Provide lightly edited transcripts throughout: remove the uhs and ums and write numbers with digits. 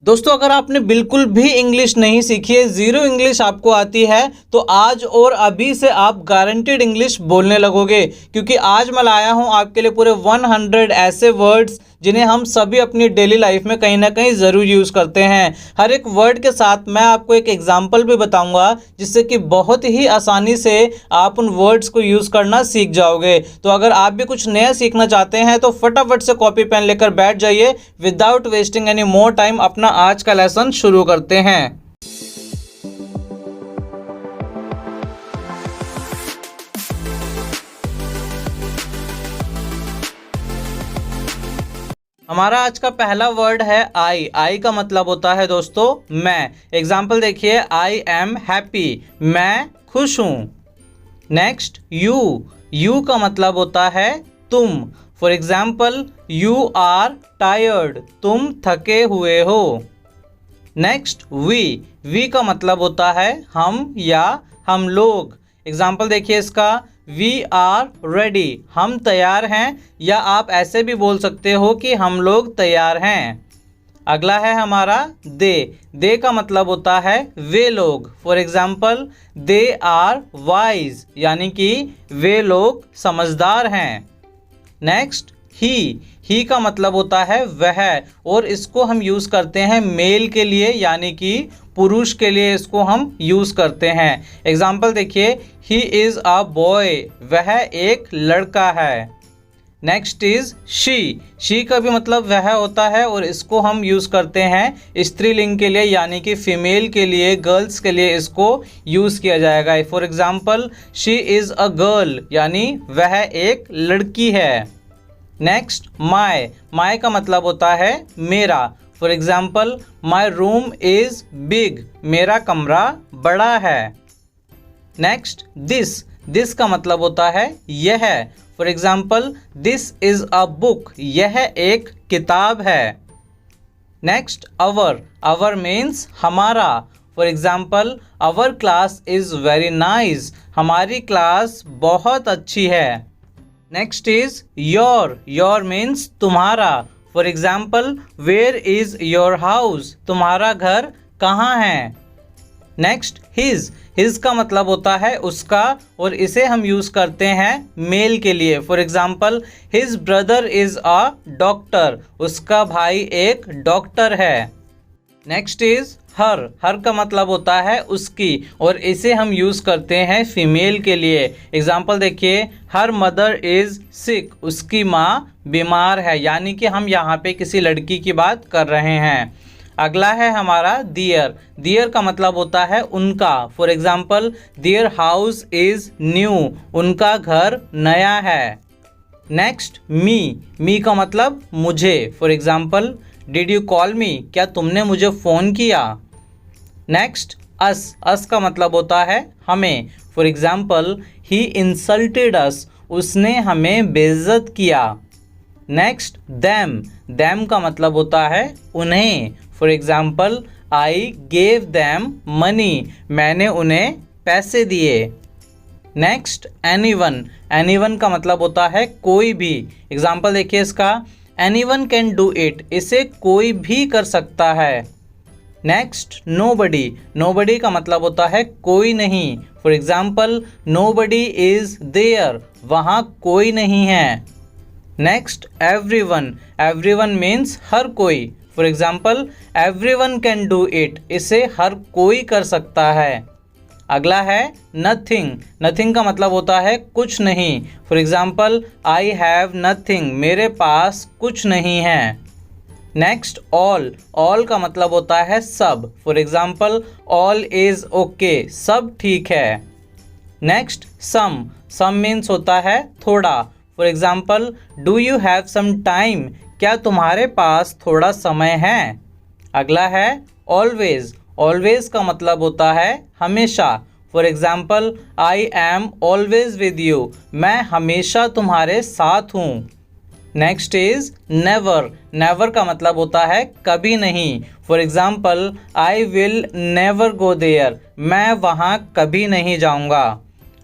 दोस्तों, अगर आपने बिल्कुल भी इंग्लिश नहीं सीखी है, ज़ीरो इंग्लिश आपको आती है, तो आज और अभी से आप गारंटेड इंग्लिश बोलने लगोगे। क्योंकि आज मैं लाया हूं आपके लिए पूरे 100 ऐसे वर्ड्स जिन्हें हम सभी अपनी डेली लाइफ में कहीं ना कहीं ज़रूर यूज़ करते हैं। हर एक वर्ड के साथ मैं आपको एक एग्जाम्पल भी बताऊंगा, जिससे कि बहुत ही आसानी से आप उन वर्ड्स को यूज़ करना सीख जाओगे। तो अगर आप भी कुछ नया सीखना चाहते हैं तो फटाफट से कॉपी पेन लेकर बैठ जाइए। Without wasting any more time अपना आज का लेसन शुरू करते हैं। हमारा आज का पहला वर्ड है आई। आई का मतलब होता है दोस्तों मैं। एग्जाम्पल देखिए, आई एम हैप्पी, मैं खुश हूँ। Next you. यू का मतलब होता है तुम। For example, you are tired, तुम थके हुए हो। Next we. वी का मतलब होता है हम या हम लोग। एग्जाम्पल देखिए इसका, वी आर रेडी, हम तैयार हैं, या आप ऐसे भी बोल सकते हो कि हम लोग तैयार हैं। अगला है हमारा दे। दे का मतलब होता है वे लोग। For example, they are wise, यानी कि वे लोग समझदार हैं। नेक्स्ट ही। ही का मतलब होता है वह, और इसको हम यूज़ करते हैं मेल के लिए, यानी कि पुरुष के लिए इसको हम यूज़ करते हैं। एग्जाम्पल देखिए, ही इज़ अ बॉय, वह एक लड़का है। Next is she. शी का भी मतलब वह होता है, और इसको हम यूज़ करते हैं स्त्रीलिंग के लिए, यानी कि फीमेल के लिए, गर्ल्स के लिए इसको यूज़ किया जाएगा। For example, she is a girl, यानी वह एक लड़की है। Next my. माय का मतलब होता है मेरा। For example, my room is big, मेरा कमरा बड़ा है। Next this. दिस का मतलब होता है यह। For example, this is a book, यह एक किताब है। Next our. अवर मीन्स हमारा। For example, our class is very nice, हमारी क्लास बहुत अच्छी है। Next is your. Your means तुम्हारा। For example, where is your house, तुम्हारा घर कहाँ है। Next his. हिज का मतलब होता है उसका, और इसे हम यूज़ करते हैं मेल के लिए। For example, his brother is a doctor, उसका भाई एक डॉक्टर है। नेक्स्ट इज हर। हर का मतलब होता है उसकी, और इसे हम यूज़ करते हैं फीमेल के लिए। एग्जाम्पल देखिए, हर मदर इज़ सिक, उसकी माँ बीमार है, यानी कि हम यहाँ पे किसी लड़की की बात कर रहे हैं। अगला है हमारा दियर। दियर का मतलब होता है उनका। For example, their house is new, उनका घर नया है। नेक्स्ट मी। मी का मतलब मुझे। For example, did you call मी, क्या तुमने मुझे फ़ोन किया। नेक्स्ट अस। अस का मतलब होता है हमें। फॉर एग्जाम्पल, ही इंसल्टेड अस, उसने हमें बेइज्जत किया। Next them. दैम का मतलब होता है उन्हें। For example, I gave them money, मैंने उन्हें पैसे दिए। Next anyone. एनीवन का मतलब होता है कोई भी। एग्जाम्पल देखिए इसका, एनीवन कैन डू इट, इसे कोई भी कर सकता है। Next nobody. नोबडी का मतलब होता है कोई नहीं। For example, nobody is there, वहाँ कोई नहीं है। Next everyone. एवरीवन मीन्स हर कोई। For example, everyone can do it, इसे हर कोई कर सकता है। अगला है नथिंग। नथिंग का मतलब होता है कुछ नहीं। For example, I have nothing, मेरे पास कुछ नहीं है। Next all. ऑल का मतलब होता है सब। For example, all is okay, सब ठीक है। Next sum. सम मीन्स होता है थोड़ा। For example, do you have some time, क्या तुम्हारे पास थोड़ा समय है। अगला है ऑलवेज। ऑलवेज का मतलब होता है हमेशा। For example, I am always with you, मैं हमेशा तुम्हारे साथ हूँ। Next is never. नेवर का मतलब होता है कभी नहीं। For example, I will never go there, मैं वहाँ कभी नहीं जाऊँगा।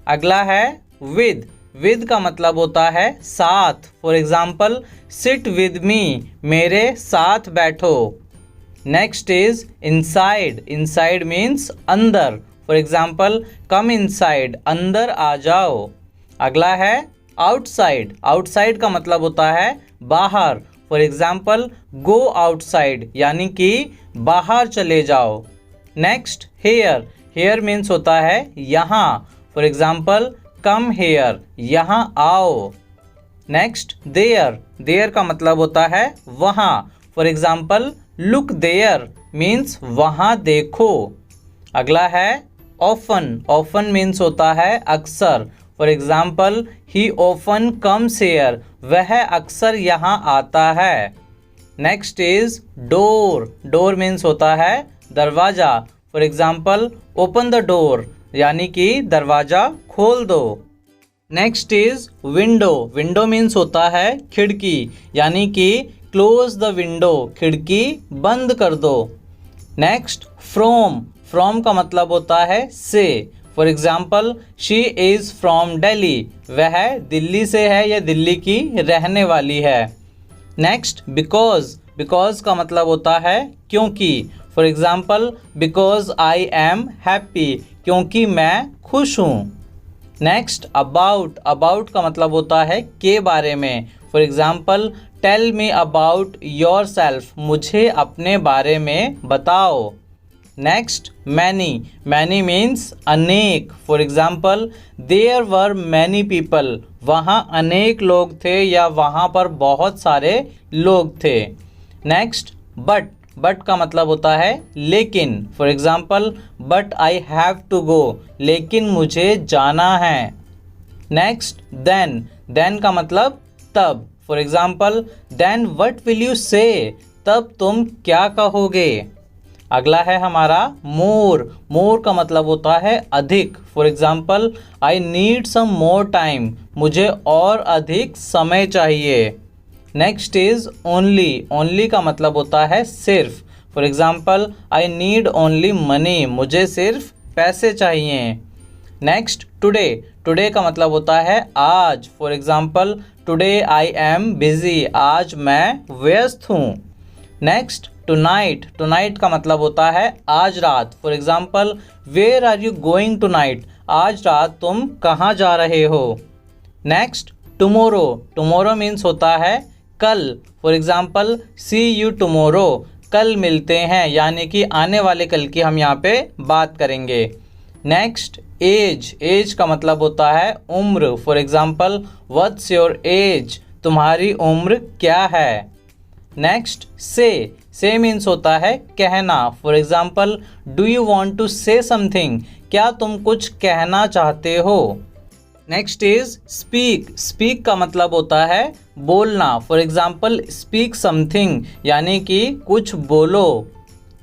अगला है विद। विद का मतलब होता है साथ। For example, sit with me, मेरे साथ बैठो। Next is inside, inside means अंदर, फॉर एग्जाम्पल कम इनसाइड, अंदर आ जाओ। अगला है आउटसाइड, आउटसाइड का मतलब होता है बाहर, फॉर एग्जाम्पल गो आउटसाइड यानी कि बाहर चले जाओ। नेक्स्ट हेयर, हेयर मीन्स होता है यहाँ, फॉर एग्जाम्पल कम हेयर, यहाँ आओ। नेक्स्ट देयर, देयर का मतलब होता है वहाँ, for example look there means वहाँ देखो। अगला है ऑफन, ऑफन मीन्स होता है अक्सर, for example he often comes here, वह अक्सर यहाँ आता है। Next is door, door means होता है दरवाज़ा, for example open the door यानी कि दरवाज़ा खोल दो। Next is window, window means होता है खिड़की यानी कि क्लोज द विंडो, खिड़की बंद कर दो। नेक्स्ट फ्रॉम, फ्रॉम का मतलब होता है से, for example she is from Delhi, वह दिल्ली से है या दिल्ली की रहने वाली है। नेक्स्ट बिकॉज, बिकॉज का मतलब होता है क्योंकि, for example because I am happy, क्योंकि मैं खुश हूँ। नेक्स्ट अबाउट, अबाउट का मतलब होता है के बारे में, for example tell me about yourself, मुझे अपने बारे में बताओ। नेक्स्ट मैनी, मैनी मीन्स अनेक, for example there were many people, वहाँ अनेक लोग थे या वहाँ पर बहुत सारे लोग थे। नेक्स्ट बट, बट का मतलब होता है लेकिन, for example but I have to go, लेकिन मुझे जाना है। नेक्स्ट देन, देन का मतलब तब, for example then what will you say, तब तुम क्या कहोगे। अगला है हमारा मोर, मोर का मतलब होता है अधिक, for example I need some more time, मुझे और अधिक समय चाहिए। नेक्स्ट इज ओनली, ओनली का मतलब होता है सिर्फ, for example I need only money, मुझे सिर्फ पैसे चाहिए। नेक्स्ट टुडे, टुडे का मतलब होता है आज, for example today I am busy, आज मैं व्यस्त हूँ। नेक्स्ट टुनाइट, टुनाइट का मतलब होता है आज रात, for example where are you going tonight, आज रात तुम कहाँ जा रहे हो। नेक्स्ट टुमोरो, टुमोरो मीन्स होता है कल, for example see you tomorrow, कल मिलते हैं यानी कि आने वाले कल की हम यहाँ पे बात करेंगे। नेक्स्ट एज, एज का मतलब होता है उम्र, for example what's your age, तुम्हारी उम्र क्या है। नेक्स्ट से मीन्स होता है कहना, for example do you want to say something, क्या तुम कुछ कहना चाहते हो। नेक्स्ट इज स्पीक, स्पीक का मतलब होता है बोलना, फॉर एग्जाम्पल स्पीक समथिंग यानी कि कुछ बोलो।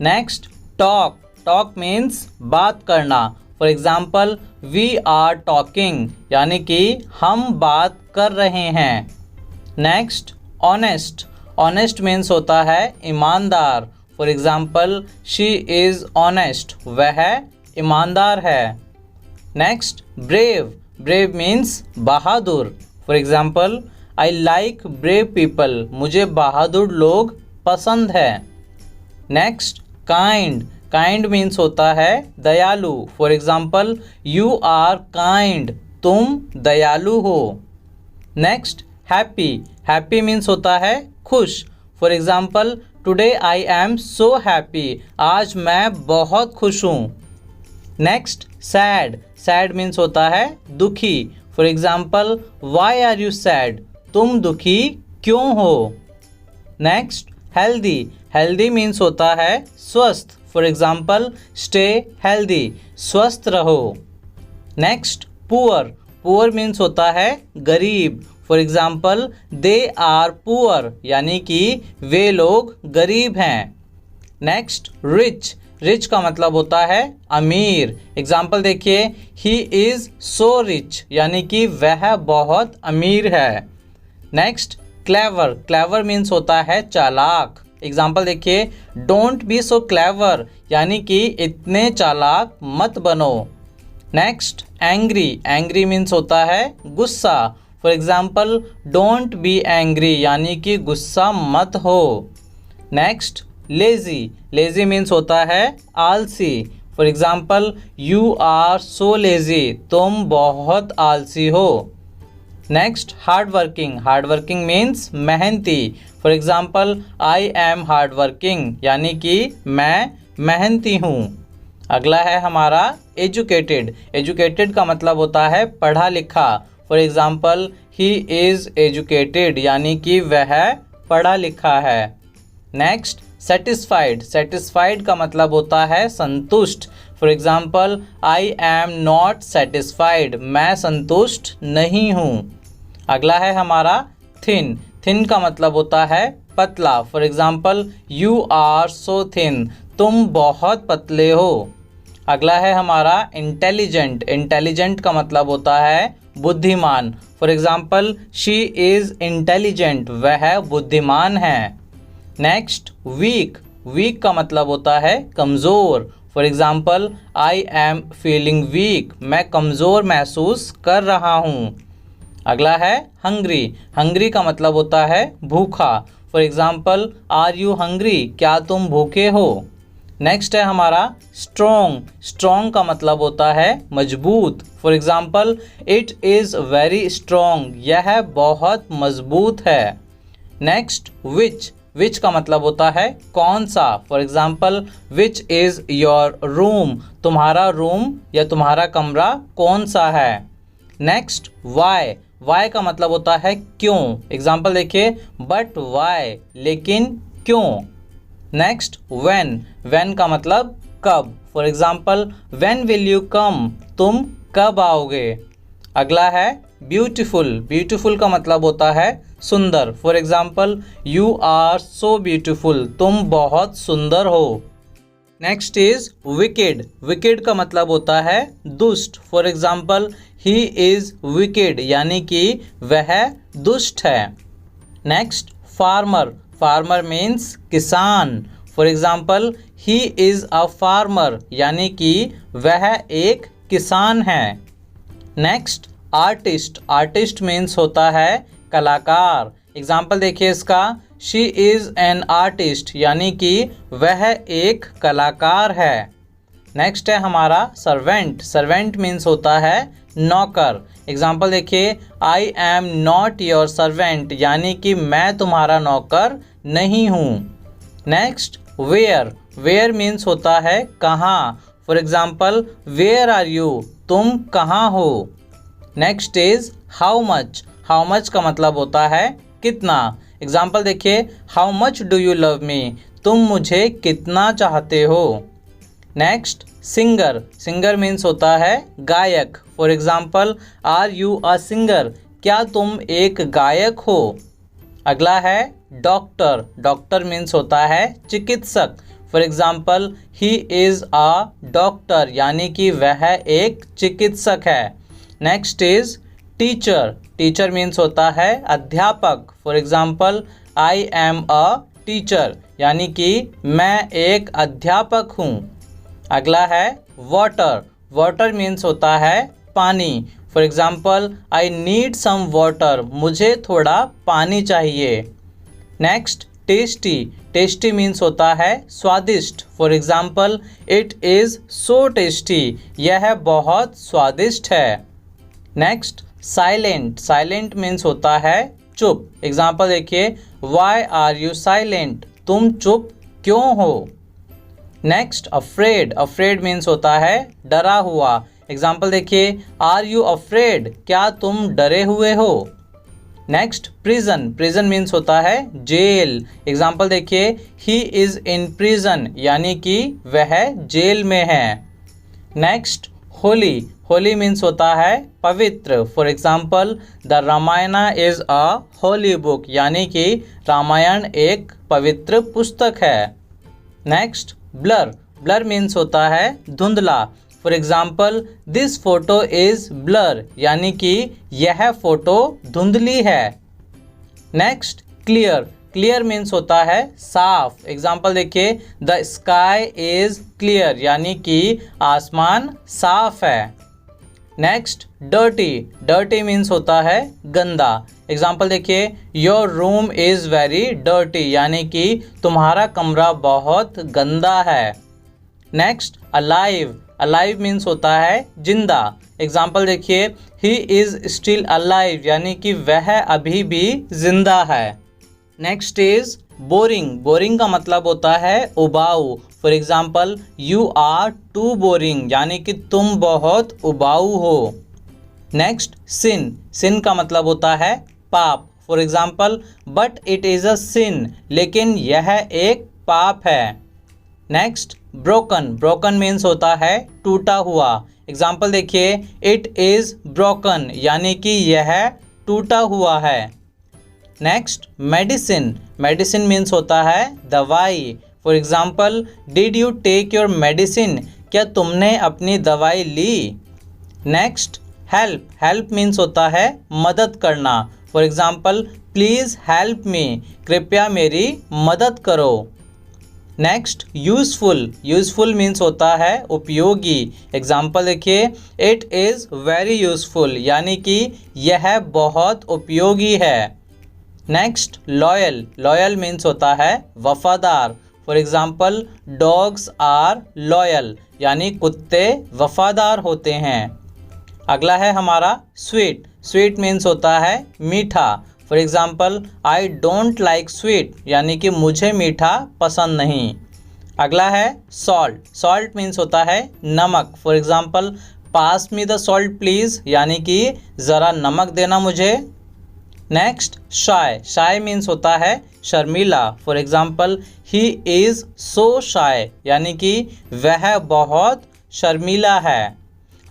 नेक्स्ट टॉक, टॉक मीन्स बात करना, for example we are talking यानी कि हम बात कर रहे हैं। नेक्स्ट ऑनेस्ट, ऑनेस्ट मीन्स होता है ईमानदार, for example she is honest, वह ईमानदार है। Next brave, brave means Bahadur, for example I like brave people, मुझे बहादुर लोग पसंद है। नेक्स्ट काइंड, काइंड मीन्स होता है दयालु, for example you are kind, तुम दयालु हो। नेक्स्ट हैप्पी, हैप्पी मीन्स होता है खुश, for example today I am so happy, आज मैं बहुत खुश हूँ। नेक्स्ट सैड, सैड मीन्स होता है दुखी, for example why are you sad, तुम दुखी क्यों हो। नेक्स्ट हेल्दी, हेल्दी मीन्स होता है स्वस्थ, फॉर एग्जाम्पल स्टे हेल्दी, स्वस्थ रहो। नेक्स्ट पुअर, पुअर मीन्स होता है गरीब, for example they are poor यानी कि वे लोग गरीब हैं। नेक्स्ट रिच, रिच का मतलब होता है अमीर, एग्जाम्पल देखिए ही इज़ सो रिच यानी कि वह बहुत अमीर है। नेक्स्ट क्लेवर, क्लेवर मीन्स होता है चालाक, एग्जाम्पल देखिए डोंट बी सो क्लेवर यानी कि इतने चालाक मत बनो। नेक्स्ट एंग्री, एंग्री मीन्स होता है गुस्सा, for example don't be angry यानी कि गुस्सा मत हो। नेक्स्ट लेजी, लेजी मीन्स होता है आलसी। For example you are so lazy, तुम बहुत आलसी हो। Next hard working, hard working means मेहनती। For example I am hard working, यानी कि मैं मेहनती हूँ। अगला है हमारा एजुकेटेड, एजुकेटेड का मतलब होता है पढ़ा लिखा। For example he is educated, यानी कि वह पढ़ा लिखा है। नेक्स्ट सेटिस्फाइड, सेटिस्फाइड का मतलब होता है संतुष्ट। For example I am not satisfied, मैं संतुष्ट नहीं हूँ। अगला है हमारा थिन, थिन का मतलब होता है पतला। For example you are so thin, तुम बहुत पतले हो। अगला है हमारा इंटेलिजेंट, इंटेलिजेंट का मतलब होता है बुद्धिमान। For example she is intelligent, वह बुद्धिमान है। नेक्स्ट वीक, वीक का मतलब होता है कमज़ोर। For example I am feeling weak, मैं कमज़ोर महसूस कर रहा हूँ। अगला है हंग्री, हंग्री का मतलब होता है भूखा। For example are you hungry, क्या तुम भूखे हो। नेक्स्ट है हमारा स्ट्रॉन्ग, स्ट्रॉन्ग का मतलब होता है मजबूत। For example it is very strong, यह बहुत मजबूत है। नेक्स्ट विच, विच का मतलब होता है कौन सा। For example which is your room, तुम्हारा रूम या तुम्हारा कमरा कौन सा है। नेक्स्ट वाई, वाई का मतलब होता है क्यों। एग्जाम्पल देखिए बट वाई, लेकिन क्यों। नेक्स्ट व्हेन, व्हेन का मतलब कब। For example when will you come, तुम कब आओगे। अगला है ब्यूटीफुल, ब्यूटीफुल का मतलब होता है सुंदर। For example you are so beautiful, तुम बहुत सुंदर हो। नेक्स्ट इज विकेड, विकेड का मतलब होता है दुष्ट। For example he is wicked, यानी कि वह दुष्ट है। नेक्स्ट फार्मर, फार्मर मीन्स किसान। For example he is a farmer, यानी कि वह एक किसान है। नेक्स्ट आर्टिस्ट, आर्टिस्ट मीन्स होता है कलाकार। एग्जाम्पल देखिए इसका शी इज़ एन आर्टिस्ट, यानी कि वह एक कलाकार है। नेक्स्ट है हमारा सर्वेंट, सर्वेंट मीन्स होता है नौकर। एग्जाम्पल देखिए I am not your servant, यानी कि मैं तुम्हारा नौकर नहीं हूँ। नेक्स्ट वेयर, वेयर मीन्स होता है कहाँ। For example where are you, तुम कहाँ हो। Next is how much, how much का मतलब होता है कितना। एग्जाम्पल देखिए how much do you love me, तुम मुझे कितना चाहते हो। नेक्स्ट सिंगर, सिंगर मीन्स होता है गायक। For example are you a singer, क्या तुम एक गायक हो। अगला है डॉक्टर, डॉक्टर मीन्स होता है चिकित्सक। For example he is a doctor, यानी कि वह एक चिकित्सक है। Next is teacher, teacher means होता है अध्यापक। For example I am a teacher, यानी कि मैं एक अध्यापक हूँ। अगला है वाटर, वाटर मीन्स होता है पानी। For example I need some water, मुझे थोड़ा पानी चाहिए। नेक्स्ट टेस्टी, टेस्टी मीन्स होता है स्वादिष्ट। For example it is so tasty, यह बहुत स्वादिष्ट है। नेक्स्ट साइलेंट, साइलेंट मीन्स होता है चुप। एग्जाम्पल देखिए वाई आर यू साइलेंट, तुम चुप क्यों हो। नेक्स्ट अफ्रेड, अफ्रेड मीन्स होता है डरा हुआ। एग्जाम्पल देखिए आर यू अफ्रेड, क्या तुम डरे हुए हो। नेक्स्ट प्रिजन, प्रिजन मीन्स होता है जेल। एग्जाम्पल देखिए ही इज़ इन प्रिजन, यानी कि वह जेल में है। नेक्स्ट होली, होली मीन्स होता है पवित्र। For example the Ramayana is a holy book, यानी कि रामायण एक पवित्र पुस्तक है। नेक्स्ट ब्लर, ब्लर मीन्स होता है धुंधला। For example this photo is blur, यानी कि यह फ़ोटो धुंधली है। नेक्स्ट क्लियर, क्लियर मीन्स होता है साफ। एग्जाम्पल देखिए द स्काई इज़ क्लियर, यानी कि आसमान साफ है। नेक्स्ट डर्टी, डर्टी मीन्स होता है गंदा। एग्जाम्पल देखिए, your room is very dirty, यानी कि तुम्हारा कमरा बहुत गंदा है। नेक्स्ट, अलाइव, अलाइव मीन्स होता है जिंदा। एग्जाम्पल देखिए, ही इज़ स्टिल अलाइव, यानी कि वह अभी भी जिंदा है। नेक्स्ट इज बोरिंग, बोरिंग का मतलब होता है उबाऊ। For example, you are too boring, यानी कि तुम बहुत उबाऊ हो। नेक्स्ट, सिन, सिन का मतलब होता है पाप। For example, but it is a sin, लेकिन यह एक पाप है। नेक्स्ट, ब्रोकन, ब्रोकन मीन्स होता है टूटा हुआ। एग्जाम्पल देखिए, इट इज़ ब्रोकन, यानी कि यह टूटा हुआ है। नेक्स्ट, मेडिसिन, मेडिसिन मीन्स होता है दवाई। For example, did you take your medicine, क्या तुमने अपनी दवाई ली। नेक्स्ट, हेल्प, हेल्प मीन्स होता है मदद करना। For example, please help me, कृपया मेरी मदद करो। नेक्स्ट, यूज़फुल, यूज़फुल मीन्स होता है उपयोगी। एग्जाम्पल देखिए, इट इज़ वेरी यूज़फुल, यानी कि यह बहुत उपयोगी है। नेक्स्ट, लॉयल, लॉयल मीन्स होता है वफादार। For example, dogs are loyal, यानी कुत्ते वफादार होते हैं। अगला है हमारा स्वीट, स्वीट मीन्स होता है मीठा। For example, I don't like sweet, यानी कि मुझे मीठा पसंद नहीं। अगला है सॉल्ट, सॉल्ट मीन्स होता है नमक। For example, pass me the salt please, यानी कि ज़रा नमक देना मुझे। नेक्स्ट, शाय, शाय मीन्स होता है शर्मीला। For example, he is so shy, यानी कि वह बहुत शर्मीला है।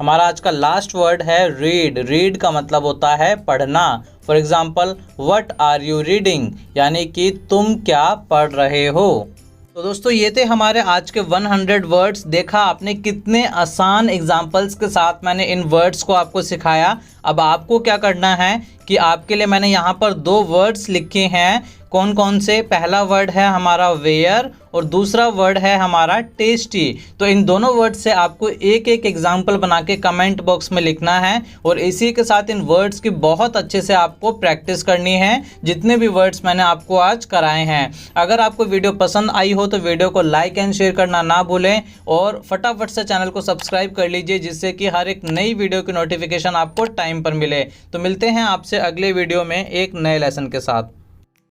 हमारा आज का लास्ट वर्ड है रीड, रीड का मतलब होता है पढ़ना। For example, what are you reading, यानी कि तुम क्या पढ़ रहे हो। तो दोस्तों, ये थे हमारे आज के 100 वर्ड्स। देखा आपने कितने आसान एग्जाम्पल्स के साथ मैंने इन वर्ड्स को आपको सिखाया। अब आपको क्या करना है कि आपके लिए मैंने यहाँ पर 2 वर्ड्स लिखे हैं। कौन कौन से? पहला वर्ड है हमारा वेयर और दूसरा वर्ड है हमारा टेस्टी। तो इन दोनों वर्ड से आपको एक एक एग्जाम्पल बना के कमेंट बॉक्स में लिखना है और इसी के साथ इन वर्ड्स की बहुत अच्छे से आपको प्रैक्टिस करनी है, जितने भी वर्ड्स मैंने आपको आज कराए हैं। अगर आपको वीडियो पसंद आई हो तो वीडियो को लाइक एंड शेयर करना ना भूलें और फटाफट से चैनल को सब्सक्राइब कर लीजिए, जिससे कि हर एक नई वीडियो की नोटिफिकेशन आपको टाइम पर मिले। तो मिलते हैं आपसे अगले वीडियो में एक नए लेसन के साथ।